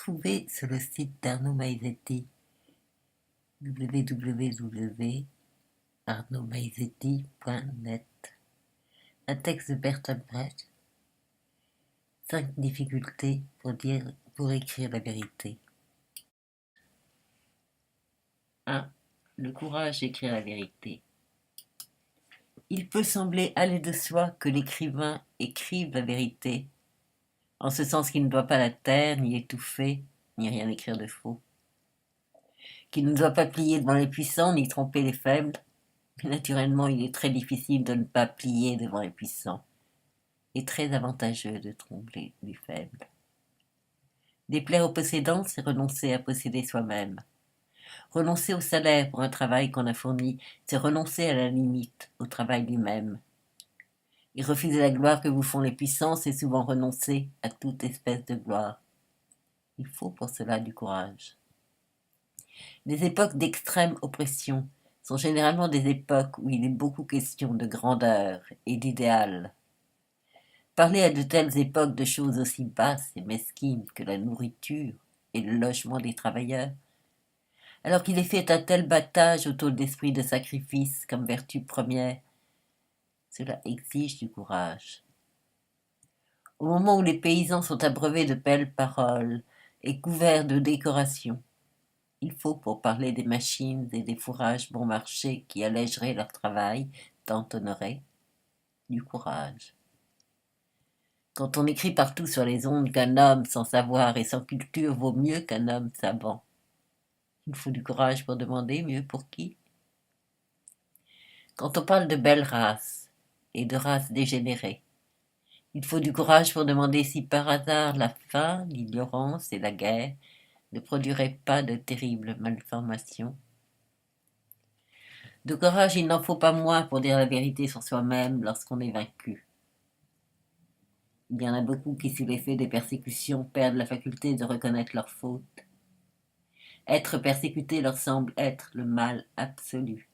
retrouver sur le site d'Arnaud Maizetti, www.arnaudmaizetti.net, un texte de Bertolt Brecht, 5 difficultés pour écrire la vérité. 1. Le courage d'écrire la vérité. Il peut sembler aller de soi que l'écrivain écrive la vérité, en ce sens qu'il ne doit pas la taire, ni étouffer, ni rien écrire de faux. Qu'il ne doit pas plier devant les puissants, ni tromper les faibles. Mais naturellement, il est très difficile de ne pas plier devant les puissants, et très avantageux de tromper les faibles. Déplaire aux possédants, c'est renoncer à posséder soi-même. Renoncer au salaire pour un travail qu'on a fourni, c'est renoncer à la limite au travail lui-même. Et refuser la gloire que vous font les puissants, c'est souvent renoncer à toute espèce de gloire. Il faut pour cela du courage. Les époques d'extrême oppression sont généralement des époques où il est beaucoup question de grandeur et d'idéal. Parler à de telles époques de choses aussi basses et mesquines que la nourriture et le logement des travailleurs, alors qu'il est fait un tel battage autour de l'esprit de sacrifice comme vertu première, cela exige du courage. Au moment où les paysans sont abreuvés de belles paroles et couverts de décorations, il faut, pour parler des machines et des fourrages bon marché qui allégeraient leur travail tant honoré, du courage. Quand on écrit partout sur les ondes qu'un homme sans savoir et sans culture vaut mieux qu'un homme savant, il faut du courage pour demander mieux pour qui. Quand on parle de belles races et de races dégénérées, il faut du courage pour demander si par hasard la faim, l'ignorance et la guerre ne produiraient pas de terribles malformations. De courage, il n'en faut pas moins pour dire la vérité sur soi-même lorsqu'on est vaincu. Il y en a beaucoup qui, sous l'effet des persécutions, perdent la faculté de reconnaître leurs fautes. Être persécuté leur semble être le mal absolu.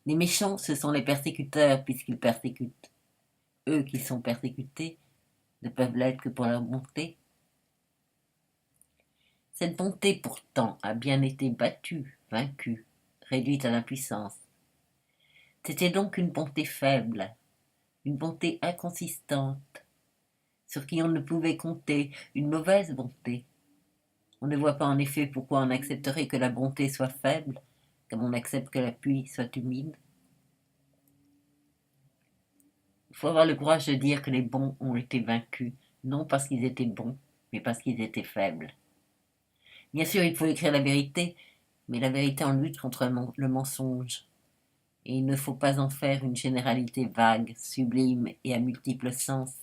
Les méchants, ce sont les persécuteurs puisqu'ils persécutent. Eux qui sont persécutés ne peuvent l'être que pour leur bonté. Cette bonté, pourtant, a bien été battue, vaincue, réduite à l'impuissance. C'était donc une bonté faible, une bonté inconsistante, sur qui on ne pouvait compter, une mauvaise bonté. On ne voit pas en effet pourquoi on accepterait que la bonté soit faible, comme on accepte que la pluie soit humide. Il faut avoir le courage de dire que les bons ont été vaincus, non parce qu'ils étaient bons, mais parce qu'ils étaient faibles. Bien sûr, il faut écrire la vérité, mais la vérité en lutte contre le mensonge. Et il ne faut pas en faire une généralité vague, sublime et à multiples sens.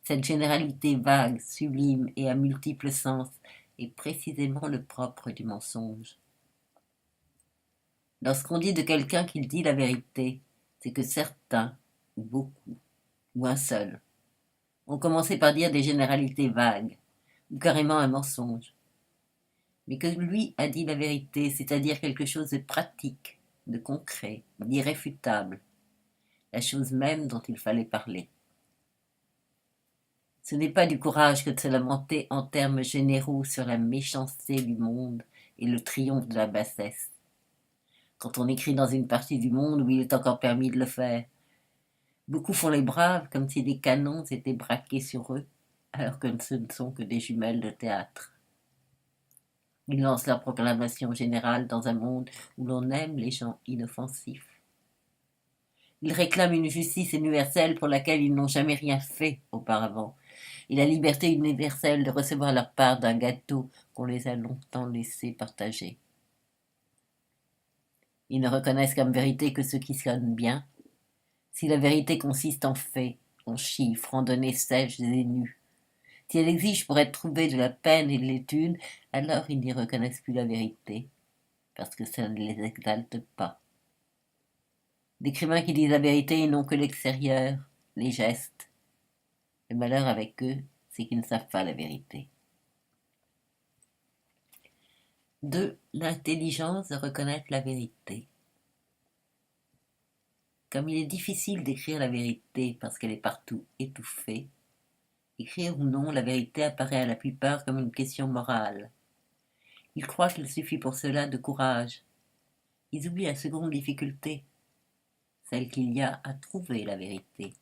Cette généralité vague, sublime et à multiples sens est précisément le propre du mensonge. Lorsqu'on dit de quelqu'un qu'il dit la vérité, c'est que certains, ou beaucoup, ou un seul, ont commencé par dire des généralités vagues, ou carrément un mensonge. Mais que lui a dit la vérité, c'est-à-dire quelque chose de pratique, de concret, d'irréfutable, la chose même dont il fallait parler. Ce n'est pas du courage que de se lamenter en termes généraux sur la méchanceté du monde et le triomphe de la bassesse. Quand on écrit dans une partie du monde où il est encore permis de le faire, beaucoup font les braves comme si des canons étaient braqués sur eux, alors que ce ne sont que des jumelles de théâtre. Ils lancent leur proclamation générale dans un monde où l'on aime les gens inoffensifs. Ils réclament une justice universelle pour laquelle ils n'ont jamais rien fait auparavant, et la liberté universelle de recevoir leur part d'un gâteau qu'on les a longtemps laissé partager. Ils ne reconnaissent comme vérité que ce qui sonne bien. Si la vérité consiste en faits, en chiffres, en données sèches et nues, si elle exige pour être trouvée de la peine et de l'étude, alors ils n'y reconnaissent plus la vérité, parce que ça ne les exalte pas. D'écrivains qui disent la vérité et non que l'extérieur, les gestes. Le malheur avec eux, c'est qu'ils ne savent pas la vérité. 2. L'intelligence de reconnaître la vérité. Comme il est difficile d'écrire la vérité parce qu'elle est partout étouffée, Écrire ou non, la vérité apparaît à la plupart comme une question morale. Ils croient qu'il suffit pour cela de courage. Ils oublient la seconde difficulté, celle qu'il y a à trouver la vérité.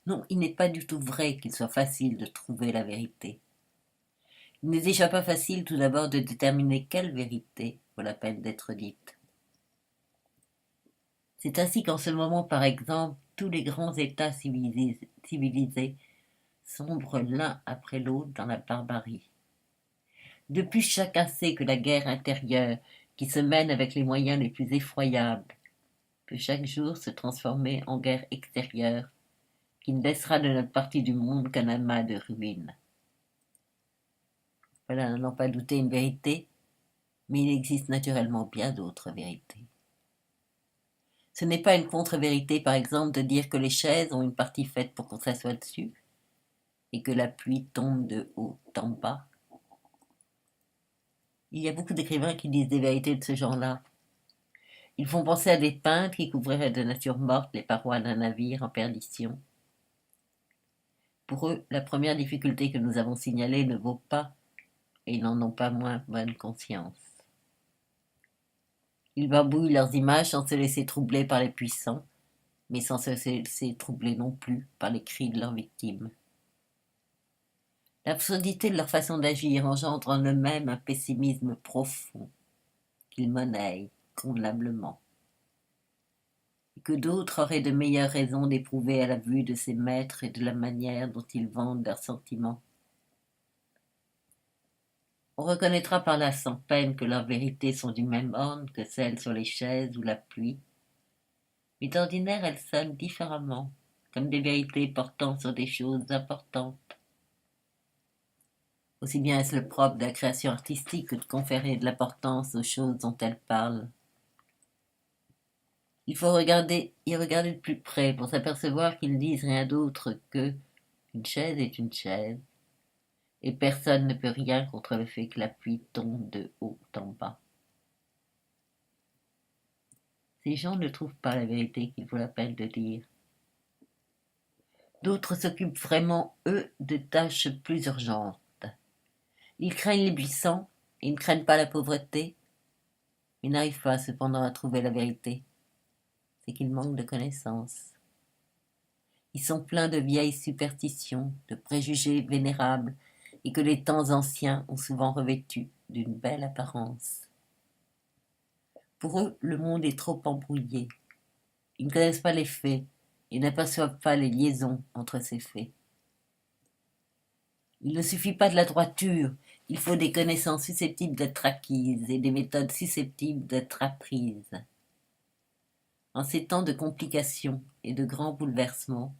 Non, il n'est pas du tout vrai qu'il soit facile de trouver la vérité. Il n'est déjà pas facile tout d'abord de déterminer quelle vérité vaut la peine d'être dite. C'est ainsi qu'en ce moment, par exemple, tous les grands États civilisés sombrent l'un après l'autre dans la barbarie. Depuis, chacun sait que la guerre intérieure, qui se mène avec les moyens les plus effroyables, peut chaque jour se transformer en guerre extérieure, qui ne laissera de notre partie du monde qu'un amas de ruines. Voilà, à n'en pas douter, une vérité, mais il existe naturellement bien d'autres vérités. Ce n'est pas une contre-vérité, par exemple, de dire que les chaises ont une partie faite pour qu'on s'assoie dessus, et que la pluie tombe de haut en bas. Il y a beaucoup d'écrivains qui disent des vérités de ce genre-là. Ils font penser à des peintres qui couvriraient de nature morte les parois d'un navire en perdition. Pour eux, la première difficulté que nous avons signalée ne vaut pas, et ils n'en ont pas moins bonne conscience. Ils barbouillent leurs images sans se laisser troubler par les puissants, mais sans se laisser troubler non plus par les cris de leurs victimes. L'absurdité de leur façon d'agir engendre en eux-mêmes un pessimisme profond qu'ils monnaient convenablement, et que d'autres auraient de meilleures raisons d'éprouver à la vue de ces maîtres et de la manière dont ils vendent leurs sentiments. On reconnaîtra par là sans peine que leurs vérités sont du même ordre que celles sur les chaises ou la pluie, mais d'ordinaire elles sonnent différemment, comme des vérités portant sur des choses importantes. Aussi bien est-ce le propre de la création artistique que de conférer de l'importance aux choses dont elle parle. Il faut y regarder de plus près pour s'apercevoir qu'ils ne disent rien d'autre que une chaise est une chaise, et personne ne peut rien contre le fait que la pluie tombe de haut en bas. Ces gens ne trouvent pas la vérité qu'il vaut la peine de dire. D'autres s'occupent vraiment, eux, de tâches plus urgentes. Ils craignent les buissons, ils ne craignent pas la pauvreté, mais n'arrivent pas cependant à trouver la vérité. C'est qu'ils manquent de connaissances. Ils sont pleins de vieilles superstitions, de préjugés vénérables, et que les temps anciens ont souvent revêtus d'une belle apparence. Pour eux, le monde est trop embrouillé. Ils ne connaissent pas les faits et n'aperçoivent pas les liaisons entre ces faits. Il ne suffit pas de la droiture, il faut des connaissances susceptibles d'être acquises et des méthodes susceptibles d'être apprises. En ces temps de complications et de grands bouleversements,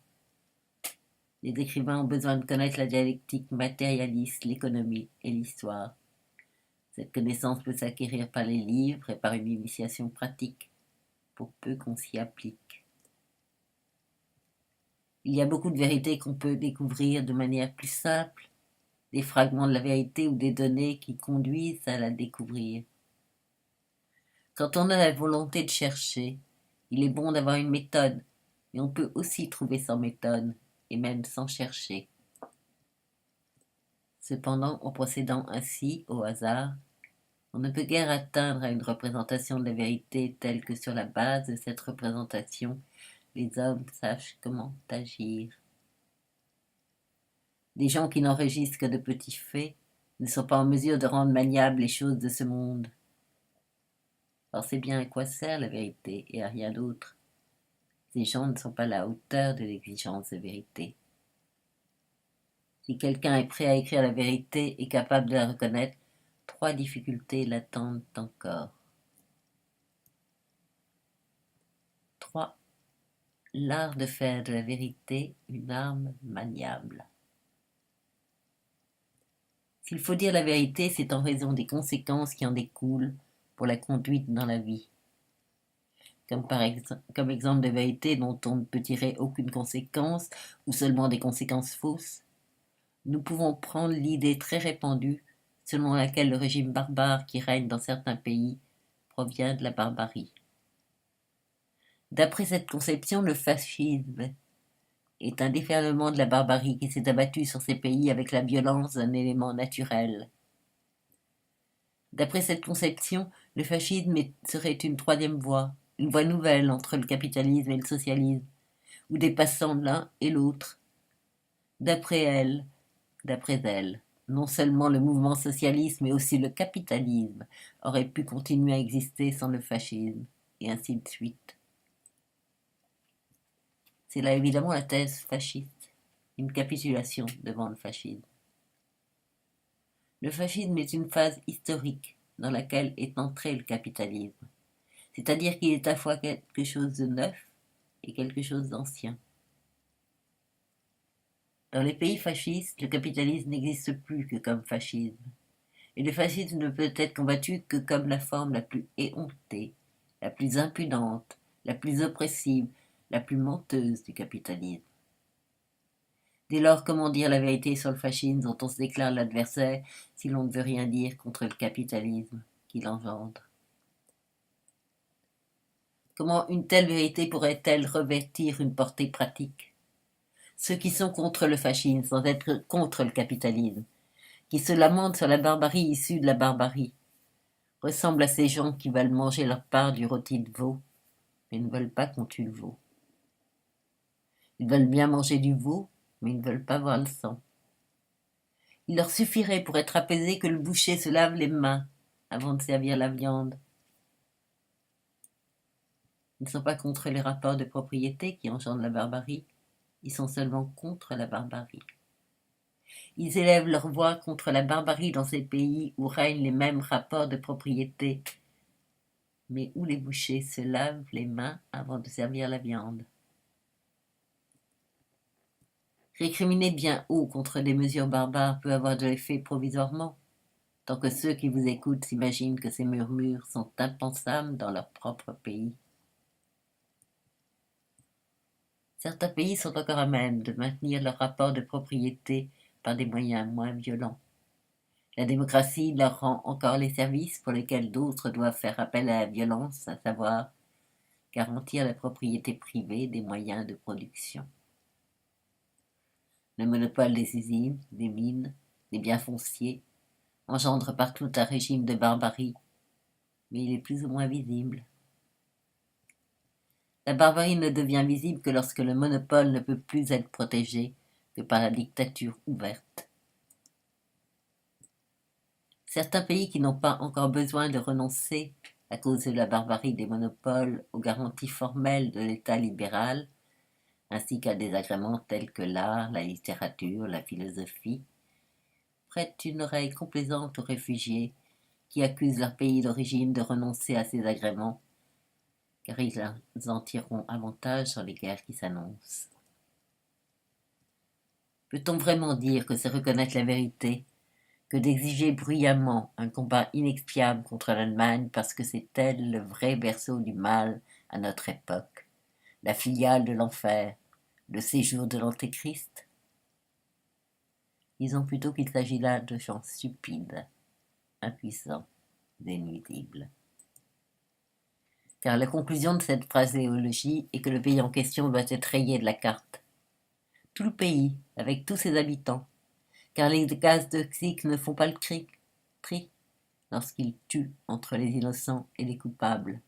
les écrivains ont besoin de connaître la dialectique matérialiste, l'économie et l'histoire. Cette connaissance peut s'acquérir par les livres et par une initiation pratique, pour peu qu'on s'y applique. Il y a beaucoup de vérités qu'on peut découvrir de manière plus simple, des fragments de la vérité ou des données qui conduisent à la découvrir. Quand on a la volonté de chercher, il est bon d'avoir une méthode, mais on peut aussi trouver sans méthode, et même sans chercher. Cependant, en procédant ainsi, au hasard, on ne peut guère atteindre à une représentation de la vérité telle que sur la base de cette représentation, les hommes sachent comment agir. Des gens qui n'enregistrent que de petits faits ne sont pas en mesure de rendre maniables les choses de ce monde. Or c'est bien à quoi sert la vérité et à rien d'autre. Ces gens ne sont pas à la hauteur de l'exigence de vérité. Si quelqu'un est prêt à écrire la vérité et capable de la reconnaître, 3 difficultés l'attendent encore. 3. L'art de faire de la vérité une arme maniable. S'il faut dire la vérité, c'est en raison des conséquences qui en découlent pour la conduite dans la vie. Comme exemple de vérité dont on ne peut tirer aucune conséquence ou seulement des conséquences fausses, nous pouvons prendre l'idée très répandue selon laquelle le régime barbare qui règne dans certains pays provient de la barbarie. D'après cette conception, le fascisme, est un déferlement de la barbarie qui s'est abattu sur ces pays avec la violence d'un élément naturel. D'après cette conception, le fascisme serait une troisième voie, une voie nouvelle entre le capitalisme et le socialisme, ou dépassant l'un et l'autre. D'après elle, non seulement le mouvement socialiste, mais aussi le capitalisme aurait pu continuer à exister sans le fascisme, et ainsi de suite. C'est là évidemment la thèse fasciste, une capitulation devant le fascisme. Le fascisme est une phase historique dans laquelle est entré le capitalisme, c'est-à-dire qu'il est à la fois quelque chose de neuf et quelque chose d'ancien. Dans les pays fascistes, le capitalisme n'existe plus que comme fascisme, et le fascisme ne peut être combattu que comme la forme la plus éhontée, la plus impudente, la plus oppressive, la plus menteuse du capitalisme. Dès lors, comment dire la vérité sur le fascisme dont on se déclare l'adversaire si l'on ne veut rien dire contre le capitalisme qui l'engendre? Comment une telle vérité pourrait-elle revêtir une portée pratique? Ceux qui sont contre le fascisme sans être contre le capitalisme, qui se lamentent sur la barbarie issue de la barbarie, ressemblent à ces gens qui veulent manger leur part du rôti de veau, mais ne veulent pas qu'on tue le veau. Ils veulent bien manger du veau, mais ils ne veulent pas voir le sang. Il leur suffirait pour être apaisés que le boucher se lave les mains avant de servir la viande. Ils ne sont pas contre les rapports de propriété qui engendrent la barbarie, ils sont seulement contre la barbarie. Ils élèvent leur voix contre la barbarie dans ces pays où règnent les mêmes rapports de propriété, mais où les bouchers se lavent les mains avant de servir la viande. Récriminer bien haut contre des mesures barbares peut avoir de l'effet provisoirement, tant que ceux qui vous écoutent s'imaginent que ces murmures sont impensables dans leur propre pays. Certains pays sont encore à même de maintenir leur rapport de propriété par des moyens moins violents. La démocratie leur rend encore les services pour lesquels d'autres doivent faire appel à la violence, à savoir garantir la propriété privée des moyens de production. Le monopole des usines, des mines, des biens fonciers engendre partout un régime de barbarie, mais il est plus ou moins visible. La barbarie ne devient visible que lorsque le monopole ne peut plus être protégé que par la dictature ouverte. Certains pays qui n'ont pas encore besoin de renoncer, à cause de la barbarie des monopoles, aux garanties formelles de l'État libéral, ainsi qu'à des agréments tels que l'art, la littérature, la philosophie, prêtent une oreille complaisante aux réfugiés qui accusent leur pays d'origine de renoncer à ces agréments, car ils en tireront avantage sur les guerres qui s'annoncent. Peut-on vraiment dire que c'est reconnaître la vérité que d'exiger bruyamment un combat inexpiable contre l'Allemagne parce que c'est elle le vrai berceau du mal à notre époque, la filiale de l'enfer, le séjour de l'Antéchrist? Disons plutôt qu'il s'agit là de gens stupides, impuissants, nuisibles. Car la conclusion de cette phraséologie est que le pays en question doit être rayé de la carte. Tout le pays, avec tous ses habitants, car les gaz toxiques ne font pas le tri lorsqu'ils tuent entre les innocents et les coupables.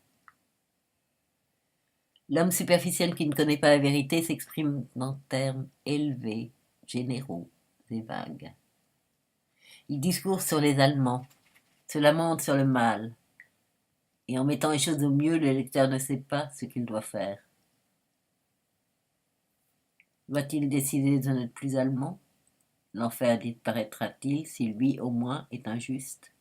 L'homme superficiel qui ne connaît pas la vérité s'exprime en termes élevés, généraux et vagues. Il discourt sur les Allemands, se lamente sur le mal, et en mettant les choses au mieux, le lecteur ne sait pas ce qu'il doit faire. Va-t-il décider de n'être plus allemand? L'enfer disparaîtra-t-il si lui, au moins, est injuste?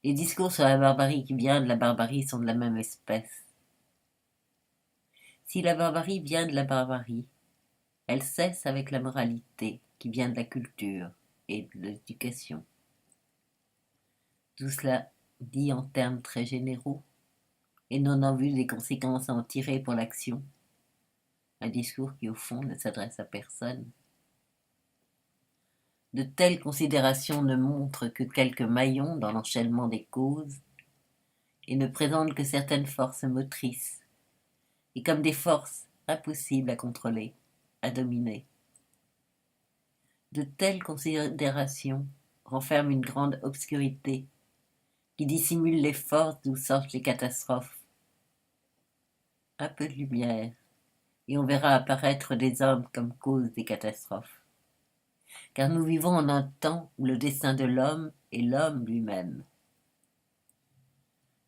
Les discours sur la barbarie qui vient de la barbarie sont de la même espèce. Si la barbarie vient de la barbarie, elle cesse avec la moralité qui vient de la culture et de l'éducation. Tout cela dit en termes très généraux, et non en vue des conséquences à en tirer pour l'action. Un discours qui, au fond, ne s'adresse à personne. De telles considérations ne montrent que quelques maillons dans l'enchaînement des causes et ne présentent que certaines forces motrices. Et comme des forces, impossible à contrôler, à dominer. De telles considérations renferment une grande obscurité qui dissimule les forces d'où sortent les catastrophes. Un peu de lumière, et on verra apparaître des hommes comme cause des catastrophes. Car nous vivons en un temps où le destin de l'homme est l'homme lui-même.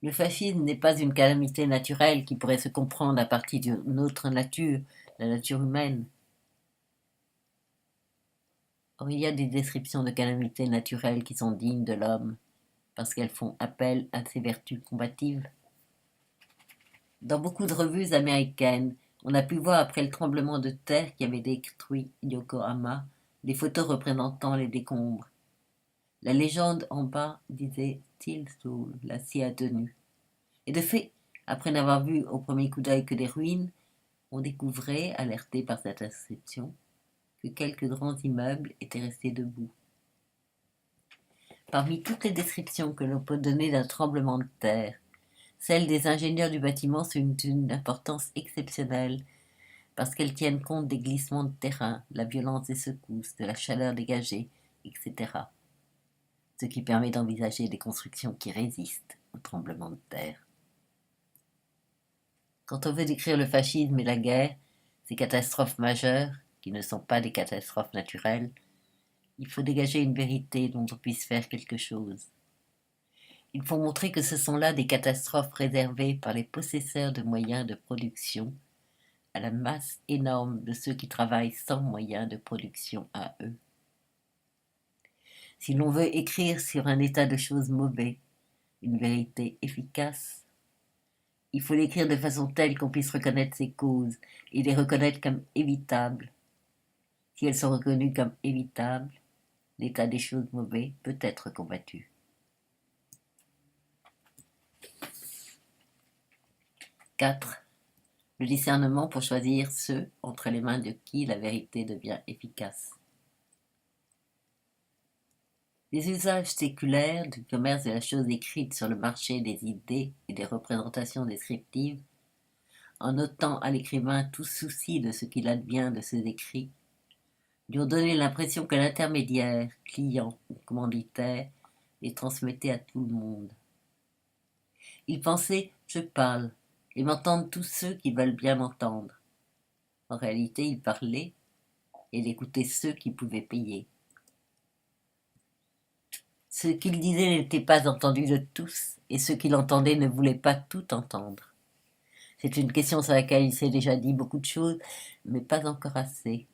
Le fascisme n'est pas une calamité naturelle qui pourrait se comprendre à partir d'une autre nature, la nature humaine. Or, il y a des descriptions de calamités naturelles qui sont dignes de l'homme, parce qu'elles font appel à ses vertus combatives. Dans beaucoup de revues américaines, on a pu voir après le tremblement de terre qui avait détruit Yokohama, des photos représentant les décombres. La légende en bas disait « Still Soul », la scie a tenu. Et de fait, après n'avoir vu au premier coup d'œil que des ruines, on découvrait, alerté par cette inscription, que quelques grands immeubles étaient restés debout. Parmi toutes les descriptions que l'on peut donner d'un tremblement de terre, celles des ingénieurs du bâtiment sont d'une importance exceptionnelle parce qu'elles tiennent compte des glissements de terrain, de la violence des secousses, de la chaleur dégagée, etc. Ce qui permet d'envisager des constructions qui résistent au tremblement de terre. Quand on veut décrire le fascisme et la guerre, ces catastrophes majeures, qui ne sont pas des catastrophes naturelles, il faut dégager une vérité dont on puisse faire quelque chose. Il faut montrer que ce sont là des catastrophes réservées par les possesseurs de moyens de production à la masse énorme de ceux qui travaillent sans moyens de production à eux. Si l'on veut écrire sur un état de choses mauvais une vérité efficace, il faut l'écrire de façon telle qu'on puisse reconnaître ses causes et les reconnaître comme évitables. Si elles sont reconnues comme évitables, l'état des choses mauvais peut être combattu. 4. Le discernement pour choisir ceux entre les mains de qui la vérité devient efficace. Les usages séculaires du commerce de la chose écrite sur le marché des idées et des représentations descriptives, en ôtant à l'écrivain tout souci de ce qu'il advient de ses écrits, lui ont donné l'impression que l'intermédiaire, client ou commanditaire, les transmettait à tout le monde. Il pensait « je parle » et m'entendent tous ceux qui veulent bien m'entendre. En réalité, il parlait et il écoutait ceux qui pouvaient payer. Ce qu'il disait n'était pas entendu de tous, et ceux qui l'entendaient ne voulaient pas tout entendre. C'est une question sur laquelle il s'est déjà dit beaucoup de choses, mais pas encore assez.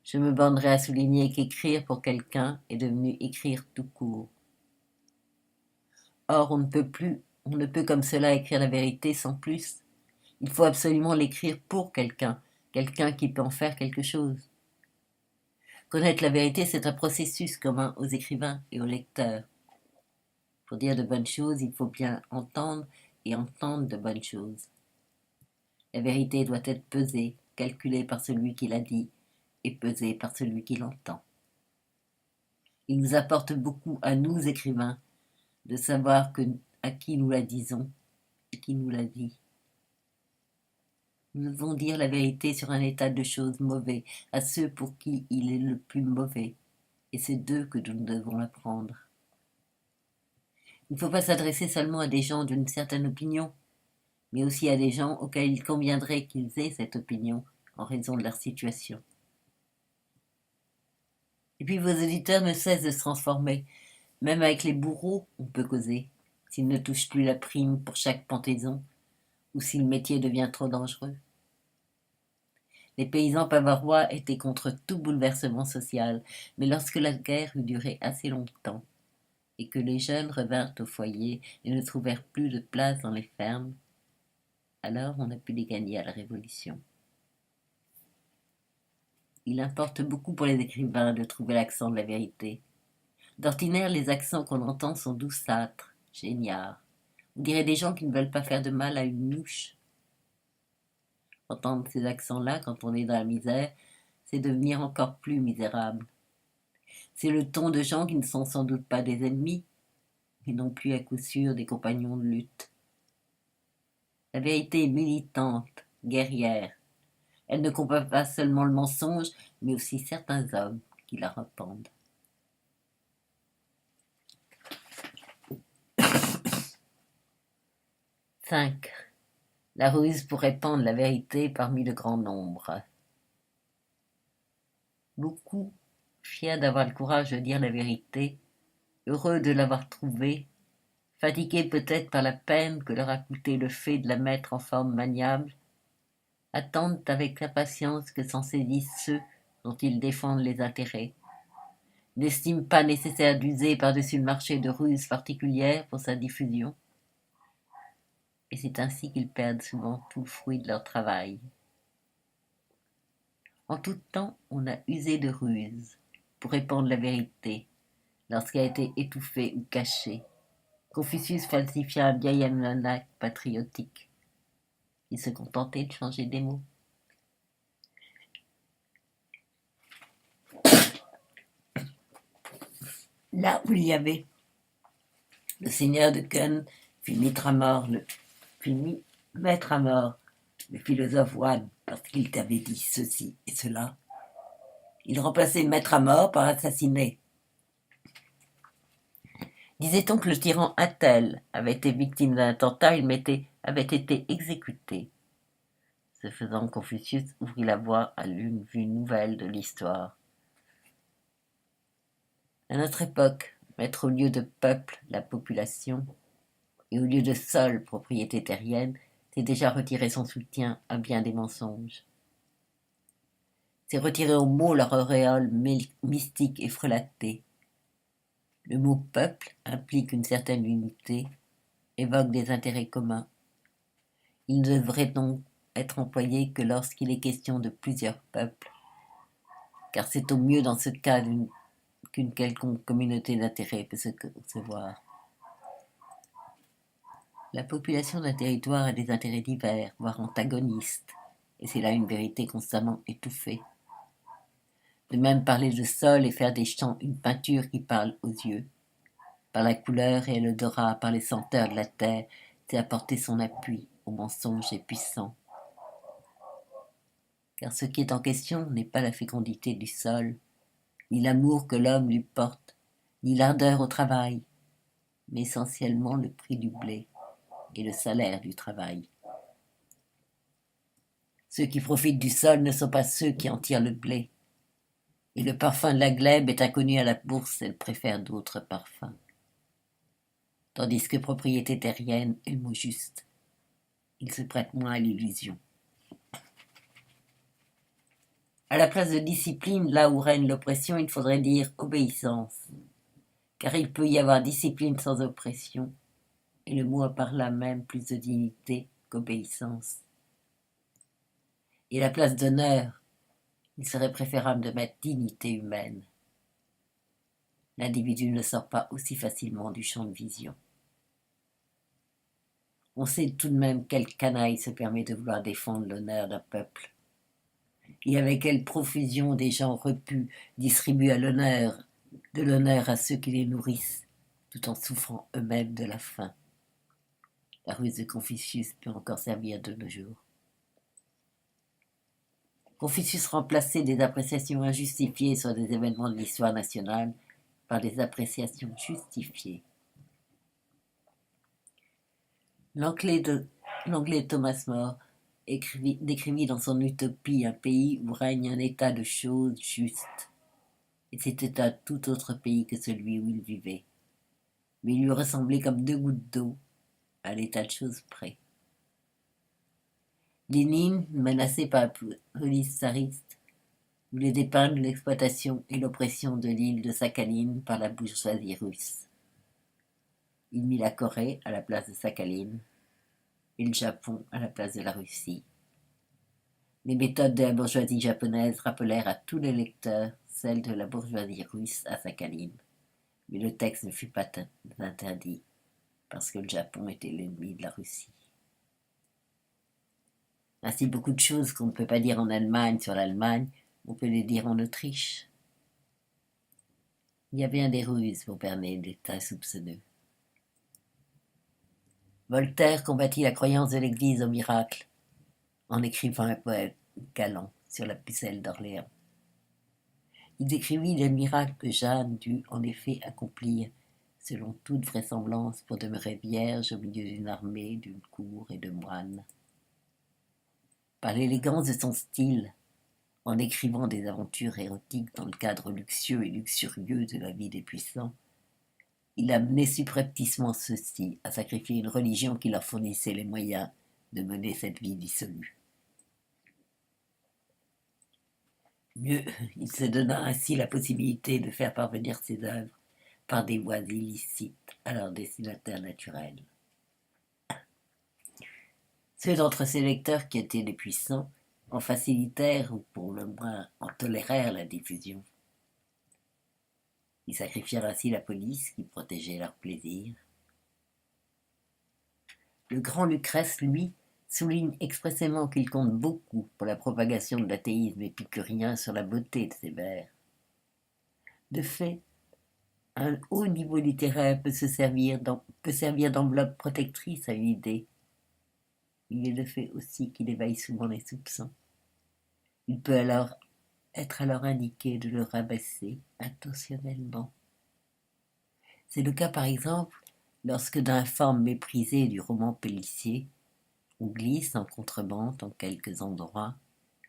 Je me bornerai à souligner qu'écrire pour quelqu'un est devenu écrire tout court. Or, on ne peut comme cela écrire la vérité sans plus. Il faut absolument l'écrire pour quelqu'un, quelqu'un qui peut en faire quelque chose. Connaître la vérité, c'est un processus commun aux écrivains et aux lecteurs. Pour dire de bonnes choses, il faut bien entendre et entendre de bonnes choses. La vérité doit être pesée, calculée par celui qui l'a dit et pesée par celui qui l'entend. Il nous apporte beaucoup à nous écrivains de savoir à qui nous la disons et qui nous l'a dit. Nous devons dire la vérité sur un état de choses mauvais à ceux pour qui il est le plus mauvais, et c'est d'eux que nous devons l'apprendre. Il ne faut pas s'adresser seulement à des gens d'une certaine opinion, mais aussi à des gens auxquels il conviendrait qu'ils aient cette opinion en raison de leur situation. Et puis vos auditeurs ne cessent de se transformer. Même avec les bourreaux, on peut causer, s'ils ne touchent plus la prime pour chaque pendaison, ou si le métier devient trop dangereux. Les paysans bavarois étaient contre tout bouleversement social, mais lorsque la guerre eut duré assez longtemps, et que les jeunes revinrent au foyer et ne trouvèrent plus de place dans les fermes, alors on a pu les gagner à la Révolution. Il importe beaucoup pour les écrivains de trouver l'accent de la vérité. D'ordinaire, les accents qu'on entend sont douceâtres, géniards. On dirait des gens qui ne veulent pas faire de mal à une mouche. Entendre ces accents-là quand on est dans la misère, c'est devenir encore plus misérable. C'est le ton de gens qui ne sont sans doute pas des ennemis, mais non plus à coup sûr des compagnons de lutte. La vérité est militante, guerrière. Elle ne combat pas seulement le mensonge, mais aussi certains hommes qui la répandent. « 5. La ruse pour répandre la vérité parmi le grand nombre. Beaucoup, fiers d'avoir le courage de dire la vérité, heureux de l'avoir trouvée, fatigués peut-être par la peine que leur a coûté le fait de la mettre en forme maniable, attendent avec impatience que s'en saisissent ceux dont ils défendent les intérêts, n'estiment pas nécessaire d'user par-dessus le marché de ruses particulières pour sa diffusion, et c'est ainsi qu'ils perdent souvent tout le fruit de leur travail. En tout temps, on a usé de ruses pour répandre la vérité, lorsqu'elle a été étouffée ou cachée. Confucius falsifia un vieil almanach patriotique. Il se contentait de changer des mots. Là où il y avait le seigneur de Kun fit mettre à mort le philosophe Wade parce qu'il t'avait dit ceci et cela. Il remplaçait mettre à mort par assassiner. Disait-on que le tyran Attel avait été victime d'un attentat, avait été exécuté. Ce faisant, Confucius ouvrit la voie à l'une vue nouvelle de l'histoire. À notre époque, mettre au lieu de peuple la population, et au lieu de sol propriété terrienne, c'est déjà retirer son soutien à bien des mensonges. C'est retirer aux mots leur auréole mystique et frelatée. Le mot peuple implique une certaine unité, évoque des intérêts communs. Il ne devrait donc être employé que lorsqu'il est question de plusieurs peuples, car c'est au mieux dans ce cas qu'une quelconque communauté d'intérêts peut se concevoir. La population d'un territoire a des intérêts divers, voire antagonistes, et c'est là une vérité constamment étouffée. De même parler de sol et faire des chants une peinture qui parle aux yeux. Par la couleur et l'odorat, par les senteurs de la terre, c'est apporter son appui au mensonge et puissant. Car ce qui est en question n'est pas la fécondité du sol, ni l'amour que l'homme lui porte, ni l'ardeur au travail, mais essentiellement le prix du blé et le salaire du travail. Ceux qui profitent du sol ne sont pas ceux qui en tirent le blé. Et le parfum de la glèbe est inconnu à la bourse, elle préfère d'autres parfums. Tandis que propriété terrienne est le mot juste. Il se prête moins à l'illusion. À la place de discipline, là où règne l'oppression, il faudrait dire obéissance. Car il peut y avoir discipline sans oppression, et le mot a par là même plus de dignité qu'obéissance. Et à la place d'honneur, il serait préférable de mettre dignité humaine. L'individu ne sort pas aussi facilement du champ de vision. On sait tout de même quel canaille se permet de vouloir défendre l'honneur d'un peuple. Et avec quelle profusion des gens repus distribuent de l'honneur à ceux qui les nourrissent, tout en souffrant eux-mêmes de la faim. La ruse de Confucius peut encore servir de nos jours. Confucius remplaçait des appréciations injustifiées sur des événements de l'histoire nationale par des appréciations justifiées. L'anglais Thomas More décrivit dans son Utopie un pays où règne un état de choses juste. Et c'était un tout autre pays que celui où il vivait. Mais il lui ressemblait comme deux gouttes d'eau à l'état de choses près. Lénine, menacé par la police tsariste, voulait dépeindre l'exploitation et l'oppression de l'île de Sakhaline par la bourgeoisie russe. Il mit la Corée à la place de Sakhaline et le Japon à la place de la Russie. Les méthodes de la bourgeoisie japonaise rappelèrent à tous les lecteurs celles de la bourgeoisie russe à Sakhaline, mais le texte ne fut pas interdit parce que le Japon était l'ennemi de la Russie. Ainsi, beaucoup de choses qu'on ne peut pas dire en Allemagne sur l'Allemagne, on peut les dire en Autriche. Il y a bien des ruses pour permettre d'États soupçonneux. Voltaire combattit la croyance de l'Église au miracle en écrivant un galant sur la pucelle d'Orléans. Il décrivit les miracles que Jeanne dut en effet accomplir, selon toute vraisemblance, pour demeurer vierge au milieu d'une armée, d'une cour et de moines. Par l'élégance de son style, en écrivant des aventures érotiques dans le cadre luxueux et luxurieux de la vie des puissants, il amenait subrepticement ceux-ci à sacrifier une religion qui leur fournissait les moyens de mener cette vie dissolue. Mieux, il se donna ainsi la possibilité de faire parvenir ses œuvres par des voies illicites à leur destinataire naturel. Ceux d'entre ses lecteurs qui étaient les puissants en facilitèrent ou pour le moins en tolérèrent la diffusion. Ils sacrifièrent ainsi la police qui protégeait leur plaisir. Le grand Lucrèce, lui, souligne expressément qu'il compte beaucoup pour la propagation de l'athéisme épicurien sur la beauté de ses vers. De fait, un haut niveau littéraire peut servir d'enveloppe protectrice à une idée. Il est le fait aussi qu'il éveille souvent les soupçons. Il peut être alors indiqué de le rabaisser intentionnellement. C'est le cas par exemple lorsque dans la forme méprisée du roman policier, on glisse en contrebande en quelques endroits,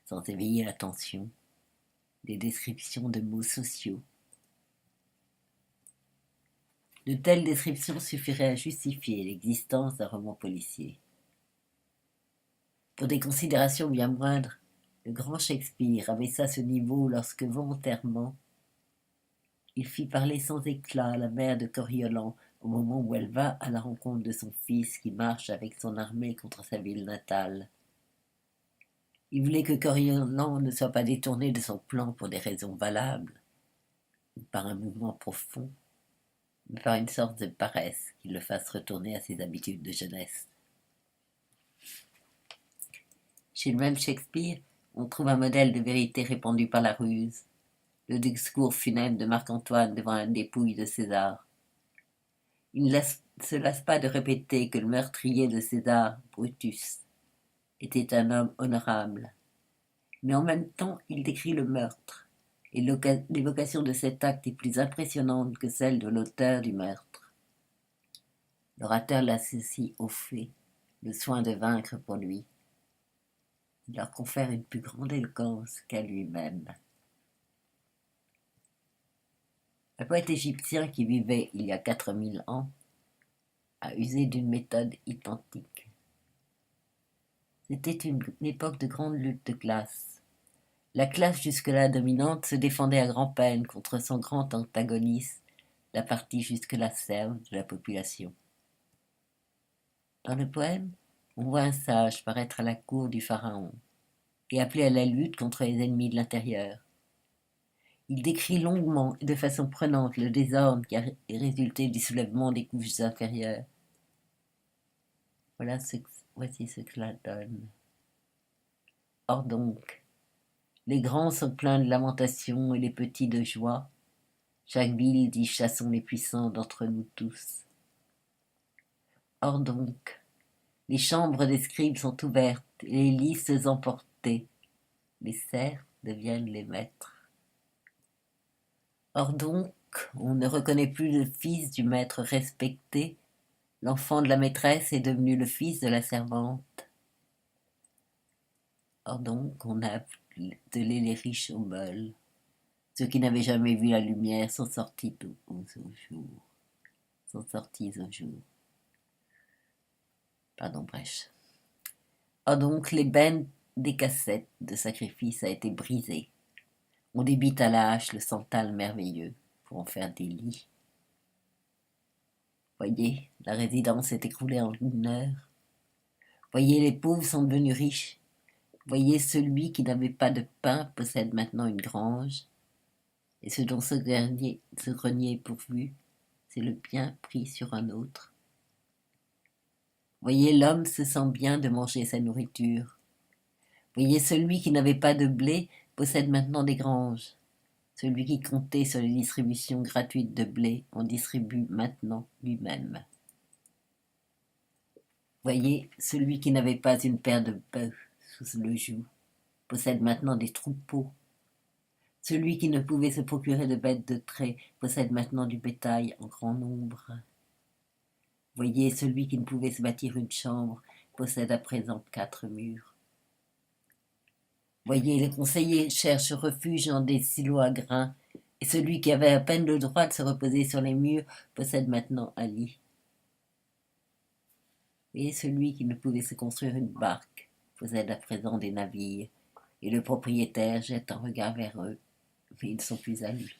sans éveiller l'attention, des descriptions de mots sociaux. De telles descriptions suffiraient à justifier l'existence d'un roman policier. Pour des considérations bien moindres, le grand Shakespeare abaissa ce niveau lorsque volontairement il fit parler sans éclat la mère de Coriolan au moment où elle va à la rencontre de son fils qui marche avec son armée contre sa ville natale. Il voulait que Coriolan ne soit pas détourné de son plan pour des raisons valables, ou par un mouvement profond, mais par une sorte de paresse qui le fasse retourner à ses habitudes de jeunesse. Chez le même Shakespeare, on trouve un modèle de vérité répandu par la ruse, le discours funèbre de Marc-Antoine devant la dépouille de César. Il ne se lasse pas de répéter que le meurtrier de César, Brutus, était un homme honorable. Mais en même temps, il décrit le meurtre, et l'évocation de cet acte est plus impressionnante que celle de l'auteur du meurtre. L'orateur l'associe au fait, le soin de vaincre pour lui. Il leur confère une plus grande éloquence qu'à lui-même. Un poète égyptien qui vivait il y a 4000 ans a usé d'une méthode identique. C'était une époque de grande lutte de classe. La classe jusque-là dominante se défendait à grand-peine contre son grand antagoniste, la partie jusque-là serve de la population. Dans le poème, on voit un sage paraître à la cour du pharaon et appeler à la lutte contre les ennemis de l'intérieur. Il décrit longuement et de façon prenante le désordre qui a résulté du soulèvement des couches inférieures. Voici ce que cela donne. Or donc, les grands sont pleins de lamentations et les petits de joie. Chaque ville dit chassons les puissants d'entre nous tous. Or donc, les chambres des scribes sont ouvertes et les listes emportées. Les serfs deviennent les maîtres. Or donc, on ne reconnaît plus le fils du maître respecté. L'enfant de la maîtresse est devenu le fils de la servante. Or donc, on a appelé les riches aux meules. Ceux qui n'avaient jamais vu la lumière sont sortis au jour. Sont sortis au jour. Pardon, bref. Or donc, l'ébène des cassettes de sacrifice a été brisé. On débite à la hache le santal merveilleux pour en faire des lits. Voyez, la résidence s'est écroulée en une heure. Voyez, les pauvres sont devenus riches. Voyez, celui qui n'avait pas de pain possède maintenant une grange. Et ce dont ce grenier est pourvu, c'est le bien pris sur un autre. Voyez, l'homme se sent bien de manger sa nourriture. Voyez, celui qui n'avait pas de blé possède maintenant des granges. Celui qui comptait sur les distributions gratuites de blé en distribue maintenant lui-même. Voyez, celui qui n'avait pas une paire de bœufs sous le joug possède maintenant des troupeaux. Celui qui ne pouvait se procurer de bêtes de trait possède maintenant du bétail en grand nombre. Voyez, celui qui ne pouvait se bâtir une chambre possède à présent 4 murs. Voyez, les conseillers cherchent refuge dans des silos à grains, et celui qui avait à peine le droit de se reposer sur les murs possède maintenant un lit. Voyez, celui qui ne pouvait se construire une barque possède à présent des navires, et le propriétaire jette un regard vers eux, mais ils ne sont plus à lui.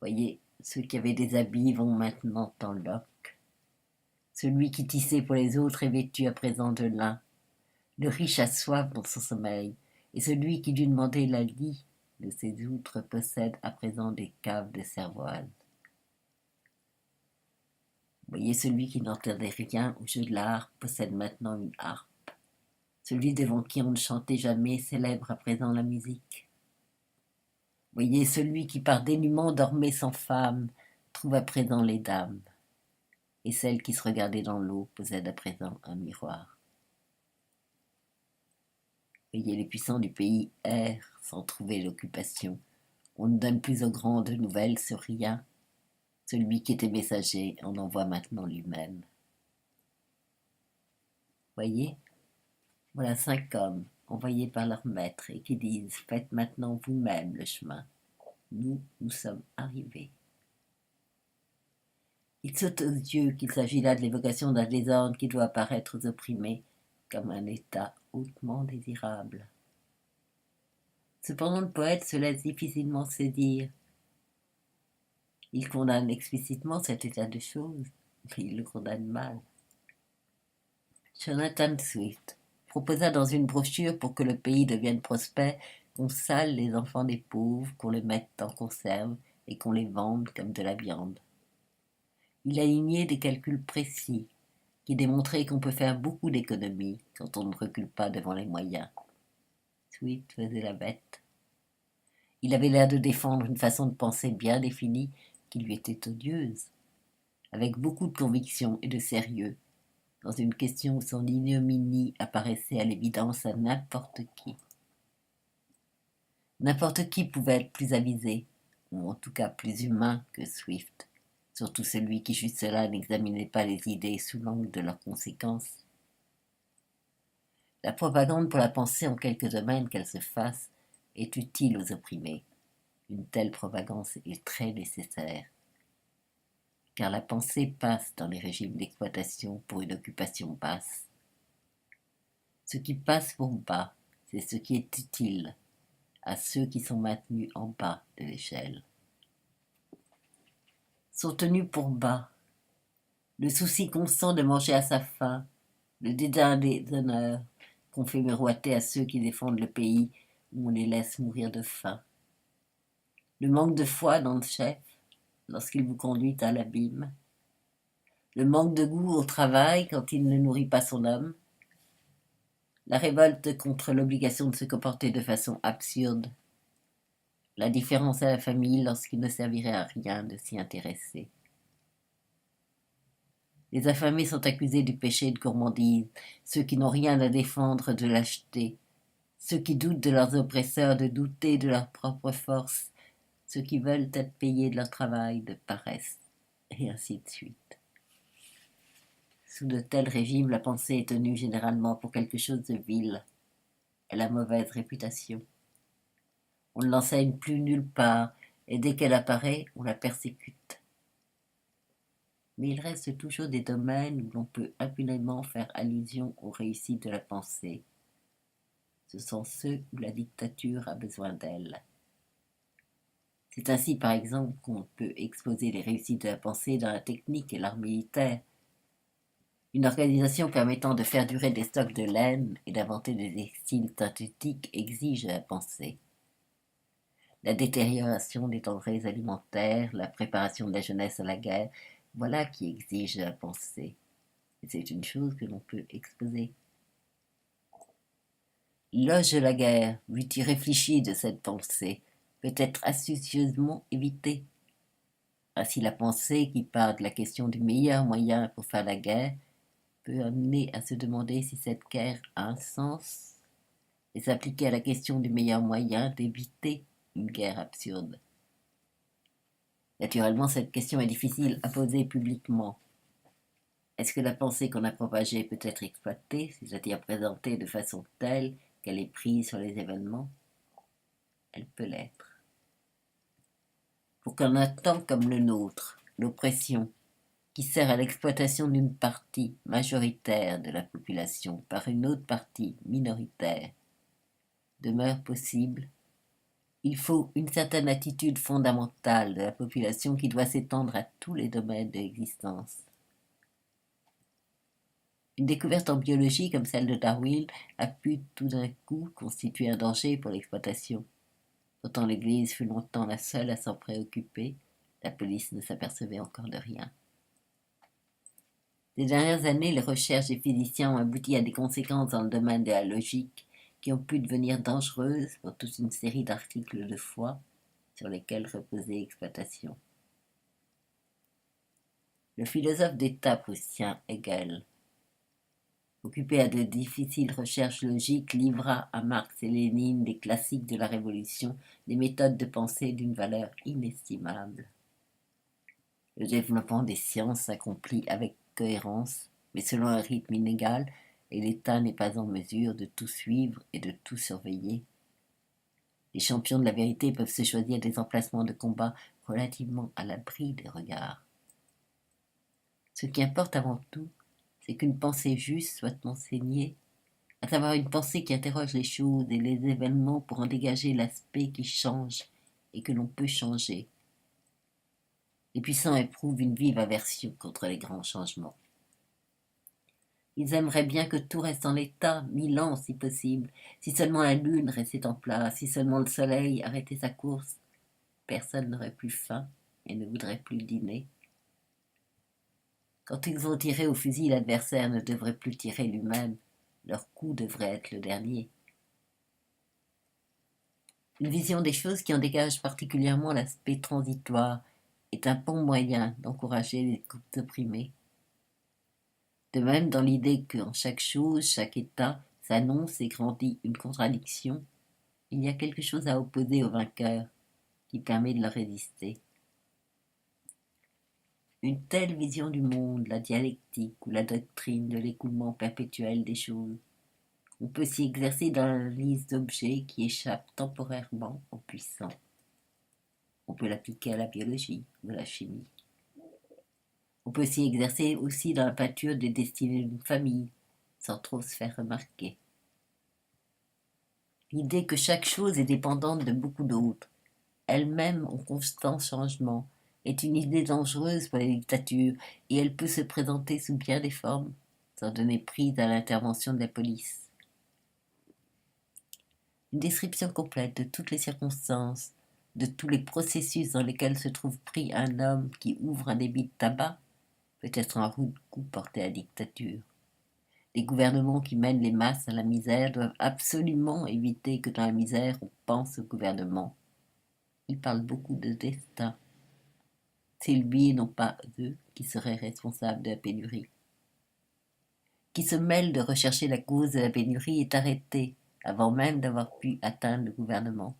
Voyez, ceux qui avaient des habits vont maintenant en loques. Celui qui tissait pour les autres est vêtu à présent de lin. Le riche a soif dans son sommeil, et celui qui dut demander la lie de ses outres possède à présent des caves de cervoise. Voyez, celui qui n'entendait rien au jeu de l'art possède maintenant une harpe. Celui devant qui on ne chantait jamais célèbre à présent la musique. Voyez, celui qui par dénuement dormait sans femme trouve à présent les dames. Et celle qui se regardait dans l'eau possède à présent un miroir. Voyez, les puissants du pays errent sans trouver l'occupation. On ne donne plus aux grands de nouvelles sur rien. Celui qui était messager en envoie maintenant lui-même. Voyez, voilà 5 hommes envoyés par leur maître et qui disent « Faites maintenant vous-même le chemin. Nous sommes arrivés. » Il saute aux yeux qu'il s'agit là de l'évocation d'un désordre qui doit apparaître aux opprimés comme un état hautement désirable. Cependant, le poète se laisse difficilement saisir. Il condamne explicitement cet état de choses, mais il le condamne mal. Jonathan Swift proposa dans une brochure pour que le pays devienne prospère qu'on sale les enfants des pauvres, qu'on les mette en conserve et qu'on les vende comme de la viande. Il alignait des calculs précis qui démontraient qu'on peut faire beaucoup d'économies quand on ne recule pas devant les moyens. Swift faisait la bête. Il avait l'air de défendre une façon de penser bien définie qui lui était odieuse, avec beaucoup de conviction et de sérieux, dans une question où son ignominie apparaissait à l'évidence à n'importe qui. N'importe qui pouvait être plus avisé, ou en tout cas plus humain que Swift, surtout celui qui jusque-là n'examinait pas les idées sous l'angle de leurs conséquences. La propagande pour la pensée en quelque domaine qu'elle se fasse est utile aux opprimés. Une telle propagande est très nécessaire, car la pensée passe dans les régimes d'exploitation pour une occupation basse. Ce qui passe pour bas, c'est ce qui est utile à ceux qui sont maintenus en bas de l'échelle. Sont tenus pour bas le souci constant de manger à sa faim, le dédain des honneurs qu'on fait miroiter à ceux qui défendent le pays où on les laisse mourir de faim, le manque de foi dans le chef lorsqu'il vous conduit à l'abîme, le manque de goût au travail quand il ne nourrit pas son homme, la révolte contre l'obligation de se comporter de façon absurde, l'indifférence à la famille lorsqu'il ne servirait à rien de s'y intéresser. Les affamés sont accusés du péché de gourmandise, ceux qui n'ont rien à défendre de lâcheté, ceux qui doutent de leurs oppresseurs de douter de leur propre force, ceux qui veulent être payés de leur travail de paresse, et ainsi de suite. Sous de tels régimes, la pensée est tenue généralement pour quelque chose de vil. Elle a mauvaise réputation. On ne l'enseigne plus nulle part, et dès qu'elle apparaît, on la persécute. Mais il reste toujours des domaines où l'on peut impunément faire allusion aux réussites de la pensée. Ce sont ceux où la dictature a besoin d'elle. C'est ainsi, par exemple, qu'on peut exposer les réussites de la pensée dans la technique et l'art militaire. Une organisation permettant de faire durer des stocks de laine et d'inventer des textiles synthétiques exige la pensée. La détérioration des denrées alimentaires, la préparation de la jeunesse à la guerre, voilà qui exige la pensée. Et c'est une chose que l'on peut exposer. L'oge de la guerre, but irréfléchi de cette pensée, peut être astucieusement évité. Ainsi la pensée qui part de la question du meilleur moyen pour faire la guerre peut amener à se demander si cette guerre a un sens et s'appliquer à la question du meilleur moyen d'éviter une guerre absurde. Naturellement, cette question est difficile à poser publiquement. Est-ce que la pensée qu'on a propagée peut être exploitée, c'est-à-dire présentée de façon telle qu'elle est prise sur les événements? Elle peut l'être. Pour qu'un temps comme le nôtre, l'oppression, qui sert à l'exploitation d'une partie majoritaire de la population par une autre partie minoritaire, demeure possible, il faut une certaine attitude fondamentale de la population qui doit s'étendre à tous les domaines de l'existence. Une découverte en biologie comme celle de Darwin a pu tout d'un coup constituer un danger pour l'exploitation. Pourtant l'Église fut longtemps la seule à s'en préoccuper, la police ne s'apercevait encore de rien. Ces dernières années, les recherches des physiciens ont abouti à des conséquences dans le domaine de la logique qui ont pu devenir dangereuses pour toute une série d'articles de foi sur lesquels reposait l'exploitation. Le philosophe d'État prussien Hegel, occupé à de difficiles recherches logiques, livra à Marx et Lénine, des classiques de la Révolution, des méthodes de pensée d'une valeur inestimable. Le développement des sciences s'accomplit avec cohérence, mais selon un rythme inégal, et l'État n'est pas en mesure de tout suivre et de tout surveiller. Les champions de la vérité peuvent se choisir des emplacements de combat relativement à l'abri des regards. Ce qui importe avant tout, c'est qu'une pensée juste soit enseignée, à savoir une pensée qui interroge les choses et les événements pour en dégager l'aspect qui change et que l'on peut changer. Les puissants éprouvent une vive aversion contre les grands changements. Ils aimeraient bien que tout reste en état, 1000 ans si possible, si seulement la lune restait en place, si seulement le soleil arrêtait sa course. Personne n'aurait plus faim et ne voudrait plus dîner. Quand ils ont tiré au fusil, l'adversaire ne devrait plus tirer lui-même. Leur coup devrait être le dernier. Une vision des choses qui en dégage particulièrement l'aspect transitoire est un bon moyen d'encourager les groupes opprimés. De même, dans l'idée qu'en chaque chose, chaque état s'annonce et grandit une contradiction, il y a quelque chose à opposer au vainqueur qui permet de leur résister. Une telle vision du monde, la dialectique ou la doctrine de l'écoulement perpétuel des choses, on peut s'y exercer dans l'analyse d'objets qui échappent temporairement aux puissants. On peut l'appliquer à la biologie ou à la chimie. On peut s'y exercer aussi dans la peinture des destinées d'une famille, sans trop se faire remarquer. L'idée que chaque chose est dépendante de beaucoup d'autres, elle-même en constant changement, est une idée dangereuse pour les dictatures et elle peut se présenter sous bien des formes, sans donner prise à l'intervention de la police. Une description complète de toutes les circonstances, de tous les processus dans lesquels se trouve pris un homme qui ouvre un débit de tabac, peut être un rude coup porté à la dictature. Les gouvernements qui mènent les masses à la misère doivent absolument éviter que dans la misère on pense au gouvernement. Ils parlent beaucoup de destin. C'est lui et non pas eux qui seraient responsables de la pénurie. Qui se mêle de rechercher la cause de la pénurie est arrêté avant même d'avoir pu atteindre le gouvernement.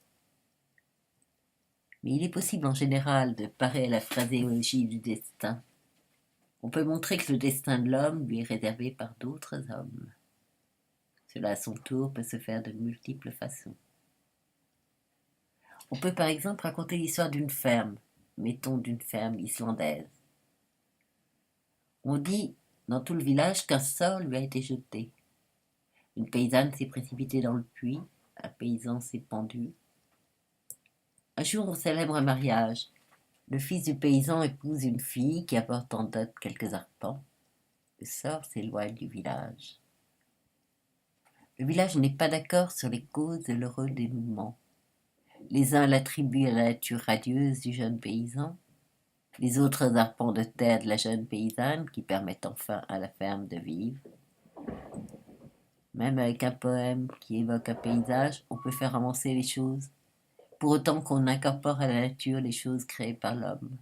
Mais il est possible en général de parer à la phraséologie du destin. On peut montrer que le destin de l'homme lui est réservé par d'autres hommes. Cela à son tour peut se faire de multiples façons. On peut par exemple raconter l'histoire d'une ferme, mettons d'une ferme islandaise. On dit dans tout le village qu'un sort lui a été jeté. Une paysanne s'est précipitée dans le puits, un paysan s'est pendu. Un jour on célèbre un mariage. Le fils du paysan épouse une fille qui apporte en dot quelques arpents. Le sort s'éloigne du village. Le village n'est pas d'accord sur les causes de l'heureux dénouement. Les uns l'attribuent à la nature radieuse du jeune paysan, les autres aux arpents de terre de la jeune paysanne qui permettent enfin à la ferme de vivre. Même avec un poème qui évoque un paysage, on peut faire avancer les choses, pour autant qu'on incorpore à la nature les choses créées par l'homme.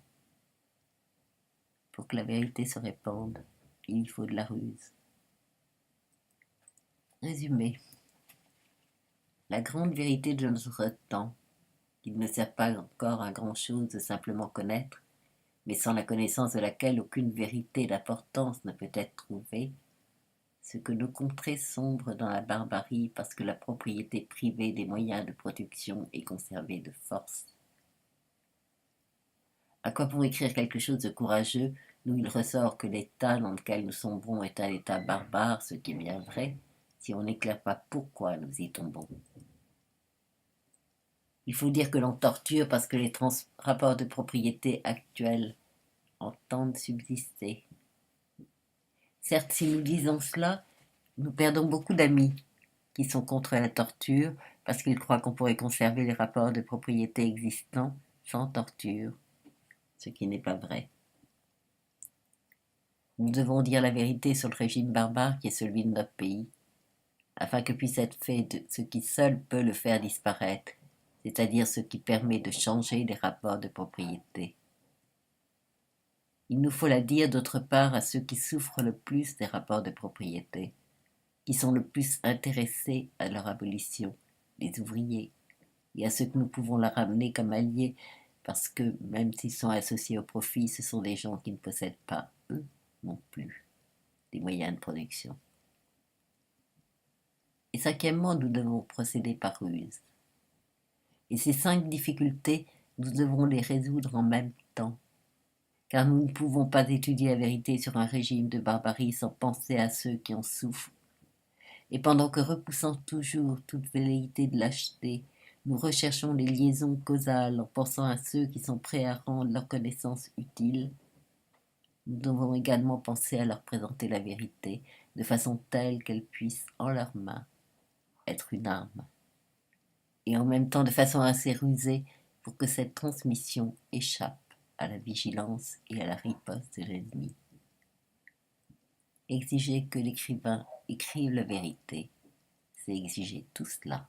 Pour que la vérité se répande, il faut de la ruse. Résumé. La grande vérité de notre temps, qu'il ne sert pas encore à grand-chose de simplement connaître, mais sans la connaissance de laquelle aucune vérité d'importance ne peut être trouvée, ce que nos contrées sombrent dans la barbarie parce que la propriété privée des moyens de production est conservée de force. À quoi pour écrire quelque chose de courageux, d'où il ressort que l'état dans lequel nous sombrons est un état barbare, ce qui est bien vrai, si on n'éclaire pas pourquoi nous y tombons. Il faut dire que l'on torture parce que les rapports de propriété actuels entendent subsister. Certes, si nous disons cela, nous perdons beaucoup d'amis qui sont contre la torture parce qu'ils croient qu'on pourrait conserver les rapports de propriété existants sans torture, ce qui n'est pas vrai. Nous devons dire la vérité sur le régime barbare qui est celui de notre pays, afin que puisse être fait de ce qui seul peut le faire disparaître, c'est-à-dire ce qui permet de changer les rapports de propriété. Il nous faut la dire d'autre part à ceux qui souffrent le plus des rapports de propriété, qui sont le plus intéressés à leur abolition, les ouvriers, et à ceux que nous pouvons la ramener comme alliés, parce que, même s'ils sont associés au profit, ce sont des gens qui ne possèdent pas, eux non plus, des moyens de production. Et cinquièmement, nous devons procéder par ruse. Et ces 5 difficultés, nous devrons les résoudre en même temps, car nous ne pouvons pas étudier la vérité sur un régime de barbarie sans penser à ceux qui en souffrent. Et pendant que, repoussant toujours toute velléité de lâcheté, nous recherchons les liaisons causales en pensant à ceux qui sont prêts à rendre leur connaissance utile, nous devons également penser à leur présenter la vérité de façon telle qu'elle puisse, en leurs mains, être une arme, et en même temps de façon assez rusée pour que cette transmission échappe à la vigilance et à la riposte de l'ennemi. Exiger que l'écrivain écrive la vérité, c'est exiger tout cela.